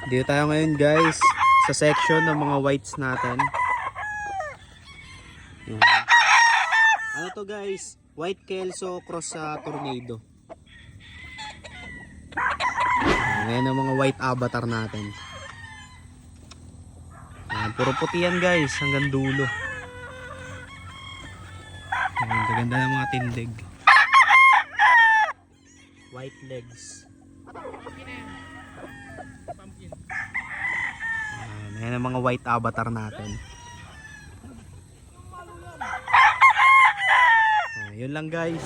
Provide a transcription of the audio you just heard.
Dito tayo ngayon guys sa section ng mga whites natin. Yan. Ano to guys? White Kelso cross sa Tornado. Ngayon ang mga white avatar natin. Yan, puro puti yan guys hanggang dulo. Yan, gaganda ng mga tindig. White legs. Ayan ang mga white avatar natin. Yun lang guys.